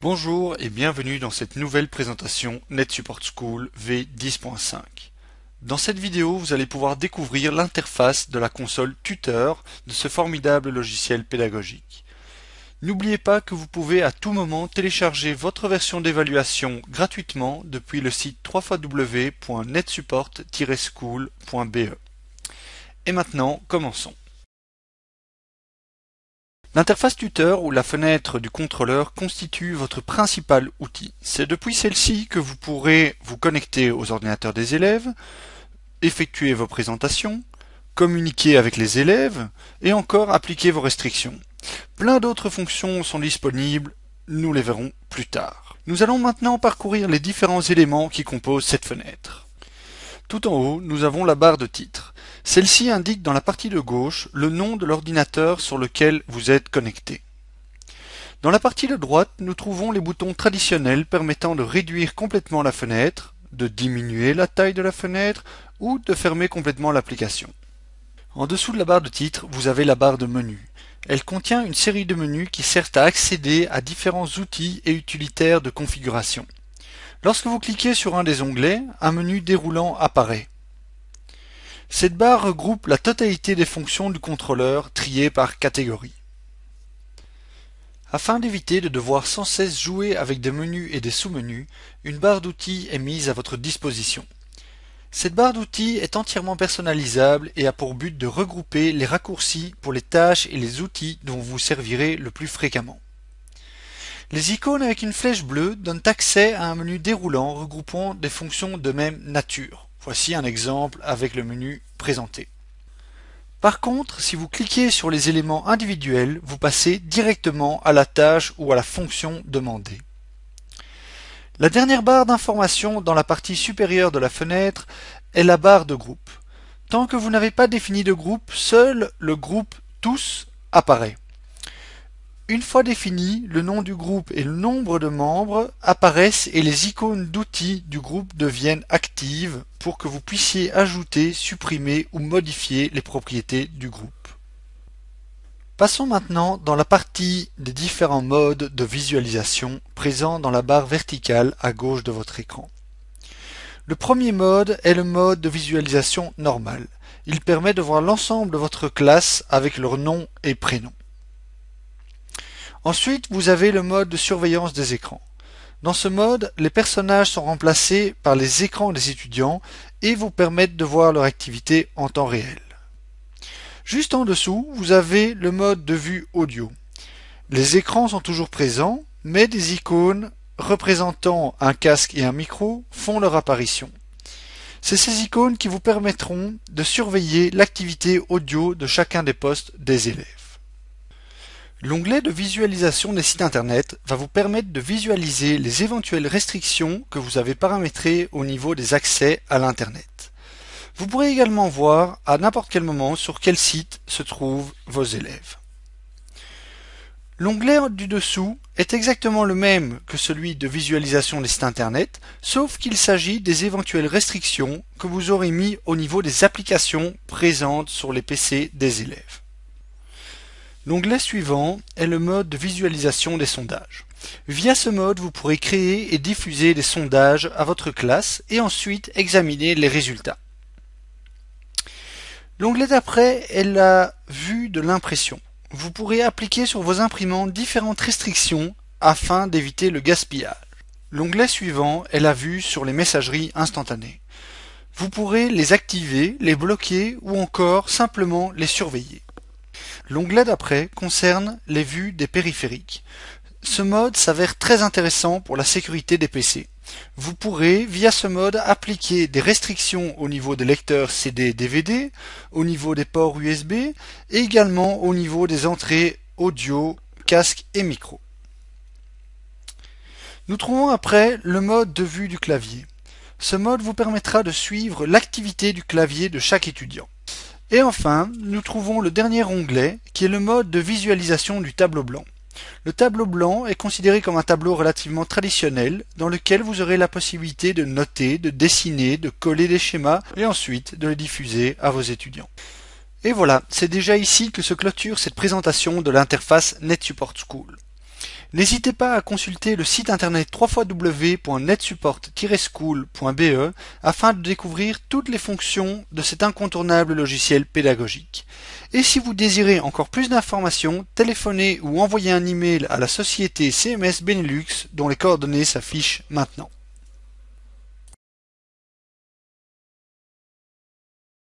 Bonjour et bienvenue dans cette nouvelle présentation NetSupport School V10.5. Dans cette vidéo, vous allez pouvoir découvrir l'interface de la console tuteur de ce formidable logiciel pédagogique. N'oubliez pas que vous pouvez à tout moment télécharger votre version d'évaluation gratuitement depuis le site www.netsupport-school.be. Et maintenant, commençons. L'interface tuteur ou la fenêtre du contrôleur constitue votre principal outil. C'est depuis celle-ci que vous pourrez vous connecter aux ordinateurs des élèves, effectuer vos présentations, communiquer avec les élèves et encore appliquer vos restrictions. Plein d'autres fonctions sont disponibles, nous les verrons plus tard. Nous allons maintenant parcourir les différents éléments qui composent cette fenêtre. Tout en haut, nous avons la barre de titre. Celle-ci indique dans la partie de gauche le nom de l'ordinateur sur lequel vous êtes connecté. Dans la partie de droite, nous trouvons les boutons traditionnels permettant de réduire complètement la fenêtre, de diminuer la taille de la fenêtre ou de fermer complètement l'application. En dessous de la barre de titre, vous avez la barre de menu. Elle contient une série de menus qui servent à accéder à différents outils et utilitaires de configuration. Lorsque vous cliquez sur un des onglets, un menu déroulant apparaît. Cette barre regroupe la totalité des fonctions du contrôleur triées par catégorie. Afin d'éviter de devoir sans cesse jouer avec des menus et des sous-menus, une barre d'outils est mise à votre disposition. Cette barre d'outils est entièrement personnalisable et a pour but de regrouper les raccourcis pour les tâches et les outils dont vous vous servirez le plus fréquemment. Les icônes avec une flèche bleue donnent accès à un menu déroulant regroupant des fonctions de même nature. Voici un exemple avec le menu présenté. Par contre, si vous cliquez sur les éléments individuels, vous passez directement à la tâche ou à la fonction demandée. La dernière barre d'information dans la partie supérieure de la fenêtre est la barre de groupe. Tant que vous n'avez pas défini de groupe, seul le groupe Tous apparaît. Une fois défini, le nom du groupe et le nombre de membres apparaissent et les icônes d'outils du groupe deviennent actives pour que vous puissiez ajouter, supprimer ou modifier les propriétés du groupe. Passons maintenant dans la partie des différents modes de visualisation présents dans la barre verticale à gauche de votre écran. Le premier mode est le mode de visualisation normal. Il permet de voir l'ensemble de votre classe avec leur nom et prénom. Ensuite, vous avez le mode de surveillance des écrans. Dans ce mode, les personnages sont remplacés par les écrans des étudiants et vous permettent de voir leur activité en temps réel. Juste en dessous, vous avez le mode de vue audio. Les écrans sont toujours présents, mais des icônes représentant un casque et un micro font leur apparition. C'est ces icônes qui vous permettront de surveiller l'activité audio de chacun des postes des élèves. L'onglet de visualisation des sites internet va vous permettre de visualiser les éventuelles restrictions que vous avez paramétrées au niveau des accès à l'internet. Vous pourrez également voir à n'importe quel moment sur quel site se trouvent vos élèves. L'onglet du dessous est exactement le même que celui de visualisation des sites internet, sauf qu'il s'agit des éventuelles restrictions que vous aurez mis au niveau des applications présentes sur les PC des élèves. L'onglet suivant est le mode de visualisation des sondages. Via ce mode, vous pourrez créer et diffuser des sondages à votre classe et ensuite examiner les résultats. L'onglet d'après est la vue de l'impression. Vous pourrez appliquer sur vos imprimantes différentes restrictions afin d'éviter le gaspillage. L'onglet suivant est la vue sur les messageries instantanées. Vous pourrez les activer, les bloquer ou encore simplement les surveiller. L'onglet d'après concerne les vues des périphériques. Ce mode s'avère très intéressant pour la sécurité des PC. Vous pourrez, via ce mode, appliquer des restrictions au niveau des lecteurs CD et DVD, au niveau des ports USB et également au niveau des entrées audio, casque et micro. Nous trouvons après le mode de vue du clavier. Ce mode vous permettra de suivre l'activité du clavier de chaque étudiant. Et enfin, nous trouvons le dernier onglet qui est le mode de visualisation du tableau blanc. Le tableau blanc est considéré comme un tableau relativement traditionnel dans lequel vous aurez la possibilité de noter, de dessiner, de coller des schémas et ensuite de les diffuser à vos étudiants. Et voilà, c'est déjà ici que se clôture cette présentation de l'interface NetSupport School. N'hésitez pas à consulter le site internet www.netsupport-school.be afin de découvrir toutes les fonctions de cet incontournable logiciel pédagogique. Et si vous désirez encore plus d'informations, téléphonez ou envoyez un email à la société CMS Benelux dont les coordonnées s'affichent maintenant.